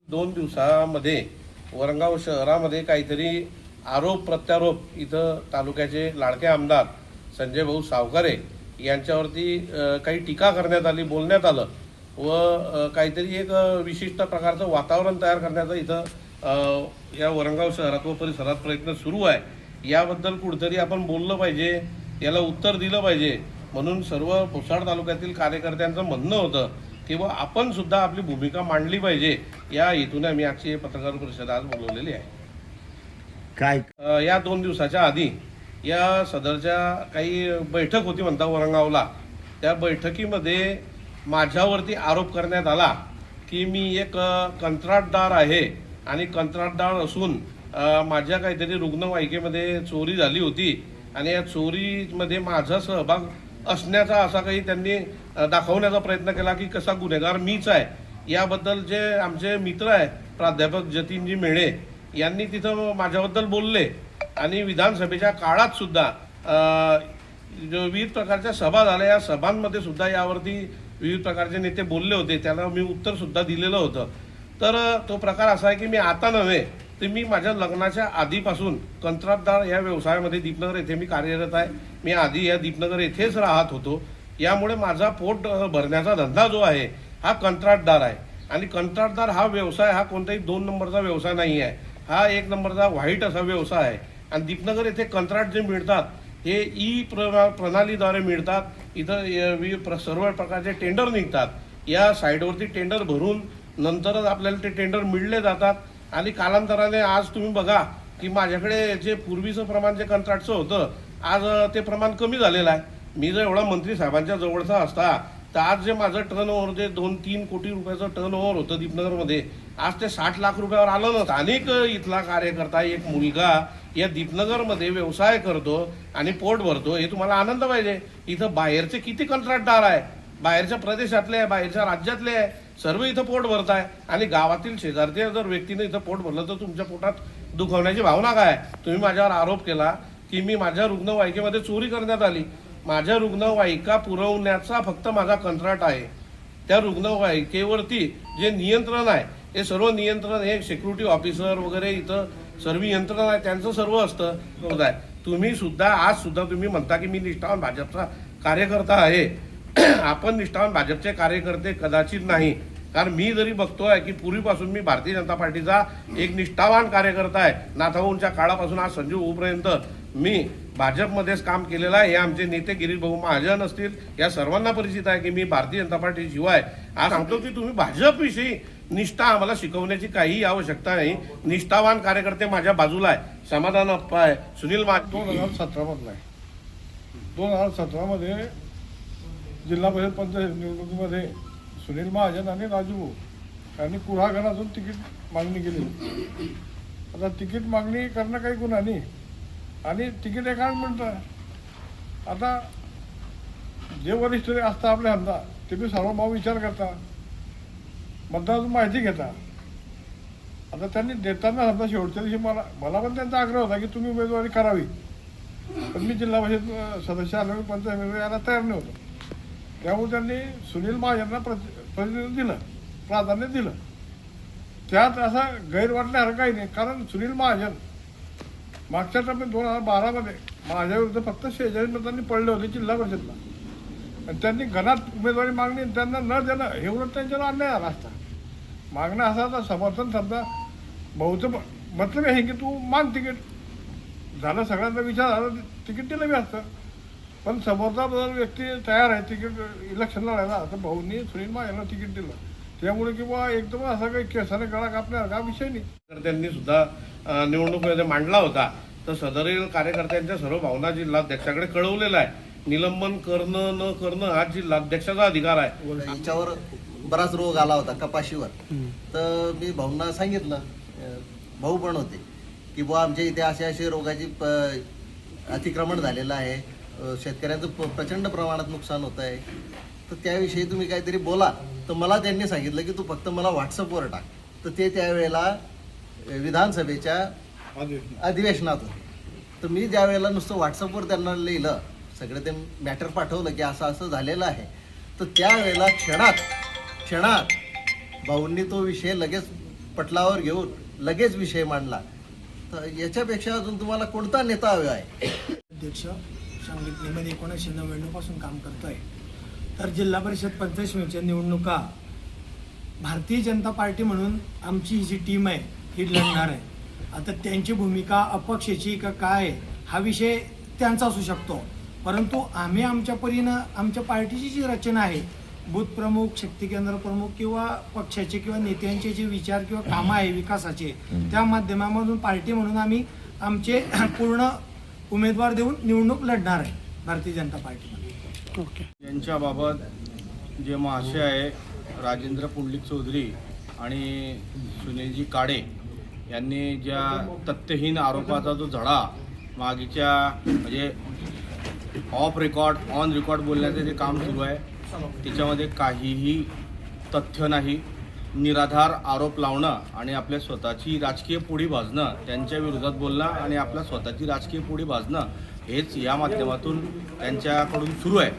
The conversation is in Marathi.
2 दिवसामध्ये वरंगाव शहरामध्ये काहीतरी आरोप प्रत्यारोप इथं तालुक्याचे लाडके आमदार संजय भाऊ सावकारे यांच्यावरती काही टीका करण्यात आली, बोलण्यात आलं व काहीतरी एक विशिष्ट प्रकारचं वातावरण तयार करण्याचा इथं या वरंगाव शहरात व परिसरात प्रयत्न सुरू आहे। याबद्दल कुठेतरी आपण बोललं पाहिजे, याला उत्तर दिलं पाहिजे म्हणून सर्व भोसाड तालुक्यातील कार्यकर्त्यांचं म्हणणं होतं की आपण सुद्धा आपली भूमिका मांडली पाहिजे। या हेतूने आम्ही आजची पत्रकार परिषद आज बोलवलेली आहे। काय या 2 दिवसाच्या आधी या सदरच्या काही बैठक होती म्हणता वरंगावला, त्या बैठकीमध्ये माझ्यावरती आरोप करण्यात आला की मी एक कंत्राटदार आहे आणि कंत्राटदार असून माझ्या काहीतरी रुग्णवाहिकेमध्ये चोरी झाली होती आणि या चोरीमध्ये माझा सहभाग असण्याचा असा काही त्यांनी दाखवण्याचा प्रयत्न केला की कसा गुन्हेगार मीच आहे। याबद्दल जे आमचे मित्र आहे प्राध्यापक जतीनजी मेळे यांनी तिथं माझ्याबद्दल बोलले आणि विधानसभेच्या काळात सुद्धा विविध प्रकारच्या सभा झाल्या, या सभांमध्ये सुद्धा यावरती विविध प्रकारचे नेते बोलले होते, त्याला मी उत्तर सुद्धा दिलेलं होतं। तर तो प्रकार असा आहे की मी आता नव्हे तर मी माझ्या लग्नाच्या आधीपासून कंत्राटदार या व्यवसायामध्ये दीपनगर येथे मी कार्यरत आहे। मी आधी या दीपनगर येथेच राहत होतो, यामुळे माझा पोट भरण्याचा धंदा जो आहे हा कंत्राटदार आहे आणि कंत्राटदार हा व्यवसाय हा कोणताही 2 नंबरचा व्यवसाय नाही आहे, हा 1 नंबरचा व्हाईट असा व्यवसाय आहे। आणि दीपनगर येथे कंत्राट जे मिळतात हे प्रणालीद्वारे मिळतात। इथं सर्व प्रकारचे टेंडर निघतात, या साईडवरती टेंडर भरून नंतरच आपल्याला ते टेंडर मिळले जातात आणि कालांतराने आज तुम्ही बघा की माझ्याकडे जे पूर्वीचं प्रमाण जे कंत्राटचं होतं आज ते प्रमाण कमी झालेलं आहे। मी जर एवढा मंत्री साहेबांच्या जवळचा असता तर आज जे माझं टर्नओव्हर जे 2-3 कोटी रुपयाचं टर्नओव्हर होतं दीपनगरमध्ये आज ते 60 लाख रुपयावर आलं नव्हतं। अनेक इथला कार्यकर्ता एक मुलगा या दीपनगरमध्ये व्यवसाय करतो आणि पोट भरतो, हे तुम्हाला आनंद पाहिजे। इथं बाहेरचे किती कंत्राटदार आहे, बाहेरच्या प्रदेशातले आहे, बाहेरच्या राज्यातले आहे, सर्व इथं पोट भरत आहे आणि गावातील शेजारच्या जर व्यक्तीने इथं पोट भरलं तर तुमच्या पोटात दुखावण्याची भावना काय? तुम्ही माझ्यावर आरोप केला की मी माझ्या रुग्णवाहिकेमध्ये चोरी करण्यात आली। माझ्या रुग्णवाहिका पुरवण्याचा फक्त माझा कंत्राट आहे, त्या रुग्णवाहिकेवरती जे नियंत्रण आहे हे सर्व नियंत्रण हे सिक्युरिटी ऑफिसर वगैरे इथं सर्व यंत्रणा आहे त्यांचं सर्व असतं आहे। तुम्ही सुद्धा आज सुद्धा तुम्ही म्हणता की मी निष्ठावान भाजपचा कार्यकर्ता आहे, आपण निष्ठावान भाजपचे कार्यकर्ते कदाचित नाही, कारण मी जरी बघतोय की पूर्वीपासून मी भारतीय जनता पार्टीचा एक निष्ठावान कार्यकर्ता आहे। नाथाभाऊंच्या काळापासून आज संजीव होऊपर्यंत मी भाजपमध्येच काम केलेलं आहे। हे आमचे नेते गिरीश भाऊ महाजन असतील या सर्वांना परिचित आहे की मी भारतीय जनता पार्टी शिवाय आज सांगतो की तुम्ही भाजपविषयी निष्ठा आम्हाला शिकवण्याची काही आवश्यकता नाही। निष्ठावान कार्यकर्ते माझ्या बाजूला आहे, समाधान अप्पा आहे, सुनील 2017 मधला आहे। 2017 मध्ये जिल्हा परिषद पंचायत निवडणुकीमध्ये सुनील महाजन आणि राजू यांनी कुऱ्हागणातून तिकीट मागणी केली। आता तिकीट मागणी करणं काही गुन्हा नाही आणि तिकीट एका म्हणतं आता जे वरिष्ठ असतात आपले आमदार ते बी सर्व भाऊ विचार करता, मतदारातून माहिती घेता। आता त्यांनी देताना समजा शेवटच्या दिवशी मला पण त्यांचा आग्रह होता की तुम्ही उमेदवारी करावी, पण मी जिल्हा परिषद सदस्य आलो पंचायत यायला तयार नव्हतो, त्यामुळे त्यांनी सुनील महाजनला प्रतिनिधित्व दिलं, प्राधान्य दिलं। त्यात असा गैर वाटण्यासारखं काही नाही, कारण सुनील महाजन मागच्या टप्प्यात 2012 मध्ये माझ्याविरुद्ध फक्त 46 मतांनी पडले होते जिल्हा परिषदला आणि त्यांनी घनात उमेदवारी मागणी त्यांना न देणं हे उलट त्यांच्यावर अन्याय झाला असता। मागणं असा आता समर्थन समजा भाऊचं मतलब आहे की तू मान तिकीट झालं, सगळ्यांचा विचार झाला तिकीट दिलं बी असतं, पण समोरचा जर व्यक्ती तयार आहे तिकीट इलेक्शन लढायला तर भाऊंनी सुनील महाजनला तिकीट दिलं, त्यामुळे किंवा एकदम असा काही केसाने गळा कापण्यासारखा विषय नाही। कार्यकर्त्यांनी सुद्धा निवडणुकीमध्ये मांडला होता, तर सदरील कार्यकर्त्यांच्या सर्व भावना जिल्हाध्यक्षाकडे कळवलेला आहे। निलंबन करणं न करणं हा जिल्हाध्यक्षाचा अधिकार आहे। याच्यावर बराच रोग आला होता कपाशीवर, तर मी भाऊंना सांगितलं, भाऊ पण होते की बुवा आमच्या इथे असे रोगाची अतिक्रमण झालेलं आहे, शेतकऱ्यांचं प्रचंड प्रमाणात नुकसान होत आहे, तर त्याविषयी तुम्ही काहीतरी बोला। तर मला त्यांनी सांगितलं की तू फक्त मला व्हॉट्सअपवर टाक, तर ते त्यावेळेला विधानसभेच्या अधिवेशनात होते। तर मी ज्यावेळेला नुसतं व्हॉट्सअपवर त्यांना लिहिलं, सगळं ते मॅटर पाठवलं की असं असं झालेलं आहे, तर त्यावेळेला क्षणात भाऊंनी तो विषय लगेच पटलावर घेऊन लगेच विषय मांडला. तर याच्यापेक्षा अजून तुम्हाला कोणता नेता हवा आहे? अध्यक्ष सांगितलेमध्ये 1999 पासून काम करतोय. तर जिल्हा परिषद पंचायत समितीच्या निवडणुका भारतीय जनता पार्टी म्हणून आमची ही जी टीम आहे ही लढणार आहे. आता त्यांची भूमिका अपक्षाची का काय हा विषय त्यांचा असू शकतो, परंतु आम्ही आमच्या परीनं आमच्या पार्टीची जी रचना आहे, बूथ प्रमुख, शक्ती केंद्र प्रमुख किंवा पक्षाचे किंवा नेत्यांचे जे विचार किंवा कामं आहे विकासाचे, त्या माध्यमामधून पार्टी म्हणून आम्ही आमचे पूर्ण उमेदवार देऊन निवडणूक लढणार आहे भारतीय जनता पार्टीमध्ये. यांच्याबाबत जे महाशय आहे राजेंद्र पुंडलिक चौधरी आणि सुनीलजी काडे यांनी ज्या तथ्यहीन आरोपाचा जो झडा मागीच्या म्हणजे ऑफ रेकॉर्ड ऑन रेकॉर्ड बोलण्याचं जे काम सुरू आहे त्याच्यामध्ये काहीही तथ्य नाही. निराधार आरोप लावणं आणि आपल्या स्वतःची राजकीय पोळी भाजणं, त्यांच्या विरोधात बोलणं आणि आपल्या स्वतःची राजकीय पोळी भाजणं हेच या माध्यमातून त्यांच्याकडून सुरू आहे.